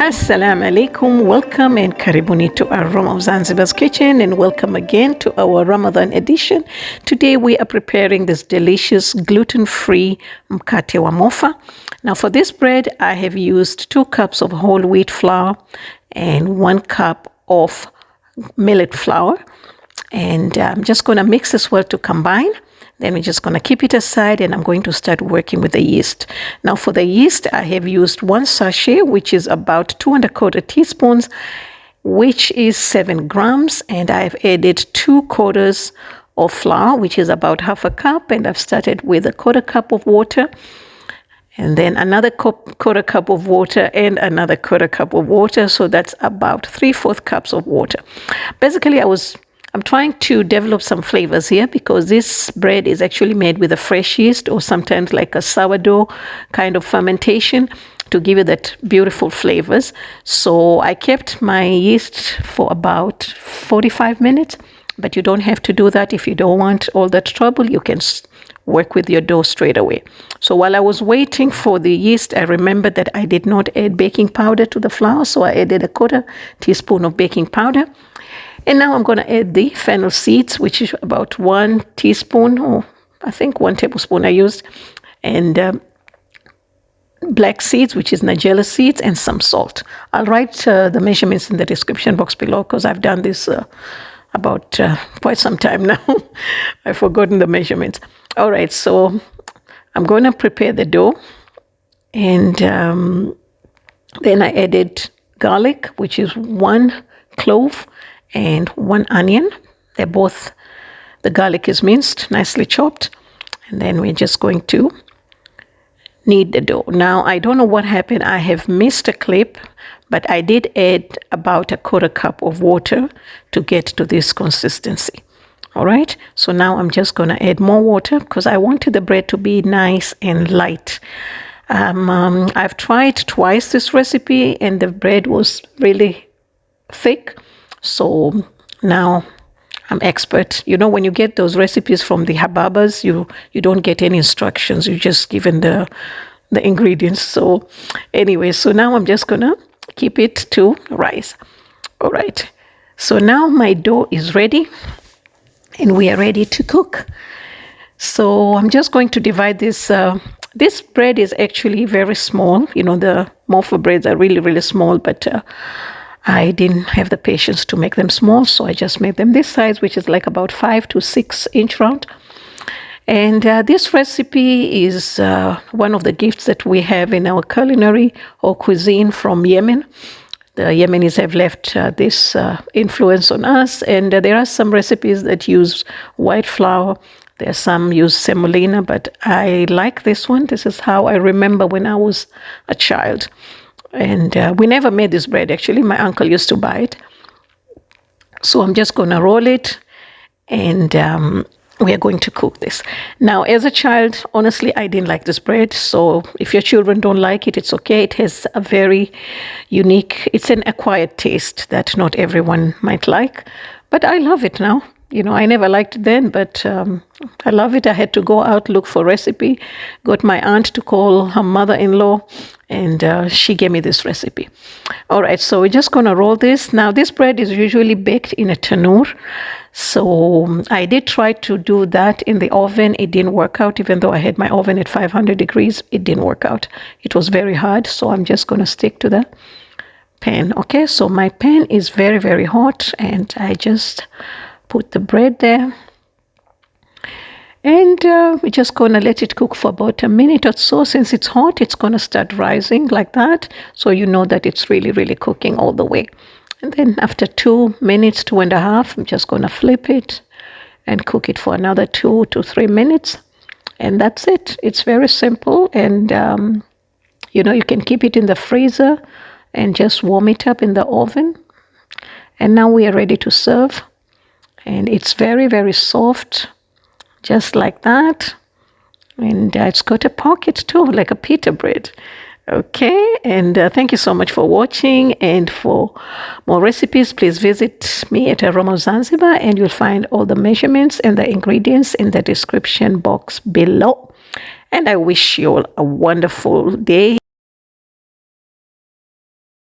Assalamu alaikum, welcome and karibuni to Aroma of Zanzibar's kitchen, and welcome again to our Ramadan edition. Today we are preparing this delicious gluten-free Mkate wa Mofa. Now for this bread I have used 2 cups of whole wheat flour and 1 cup of millet flour, and I'm just going to mix this well to combine. Then we're just going to keep it aside, and I'm going to start working with the yeast. Now for the yeast, I have used 1 sachet, which is about 2 1/4 teaspoons, which is 7 grams. And I've added 2 quarters of flour, which is about 1/2 cup. And I've started with a 1/4 cup of water, and then another 1/4 cup of water, and another 1/4 cup of water. So that's about 3/4 cups of water. Basically, I'm trying to develop some flavors here, because this bread is actually made with a fresh yeast, or sometimes like a sourdough kind of fermentation, to give it that beautiful flavors. So I kept my yeast for about 45 minutes, but you don't have to do that. If you don't want all that trouble, you can work with your dough straight away. So while I was waiting for the yeast, I remembered that I did not add baking powder to the flour, so I added a 1/4 teaspoon of baking powder. And now I'm going to add the fennel seeds, which is about 1 teaspoon, or I think 1 tablespoon I used, and black seeds, which is Najela seeds, and some salt. I'll write the measurements in the description box below, because I've done this about quite some time now. I've forgotten the measurements. All right, so I'm going to prepare the dough, and then I added garlic, which is 1 clove, and 1 onion. The garlic is minced, nicely chopped. And then we're just going to knead the dough. Now, I don't know what happened. I have missed a clip, but I did add about a 1/4 cup of water to get to this consistency. All right, so now I'm just going to add more water, because I wanted the bread to be nice and light. I've tried twice this recipe, and the bread was really thick. So now I'm expert. You know, when you get those recipes from the habbas, you don't get any instructions. You're just given the ingredients. So anyway, so now I'm just gonna keep it to rise. All right. So now my dough is ready, and we are ready to cook. So I'm just going to divide this. This bread is actually very small. You know, the Mofa breads are really, really small, but I didn't have the patience to make them small, so I just made them this size, which is like about 5 to 6 inch round. And this recipe is one of the gifts that we have in our culinary or cuisine from Yemen. The Yemenis have left this influence on us, and there are some recipes that use white flour. There are some use semolina, but I like this one. This is how I remember when I was a child. And we never made this bread, actually. My uncle used to buy it. So I'm just going to roll it, and we are going to cook this. Now, as a child, honestly, I didn't like this bread. So if your children don't like it, it's okay. It has a very unique, it's an acquired taste that not everyone might like. But I love it now. You know, I never liked it then, but I love it. I had to go out, look for a recipe, got my aunt to call her mother-in-law, and she gave me this recipe. All right, so we're just going to roll this. Now, this bread is usually baked in a tandoor. So I did try to do that in the oven. It didn't work out, even though I had my oven at 500 degrees. It didn't work out. It was very hard, so I'm just going to stick to the pan. Okay, so my pan is very, very hot, and I just put the bread there, and we're just going to let it cook for about a minute or so. Since it's hot, it's going to start rising like that, so you know that it's really, really cooking all the way. And then after 2 minutes, 2.5, I'm just going to flip it and cook it for another 2 to 3 minutes, and that's it. It's very simple, and you know, you can keep it in the freezer and just warm it up in the oven. And now we are ready to serve. And it's very, very soft, just like that. And it's got a pocket too, like a pita bread. Okay, and thank you so much for watching. And for more recipes, please visit me at Aroma Zanzibar, and you'll find all the measurements and the ingredients in the description box below. And I wish you all a wonderful day.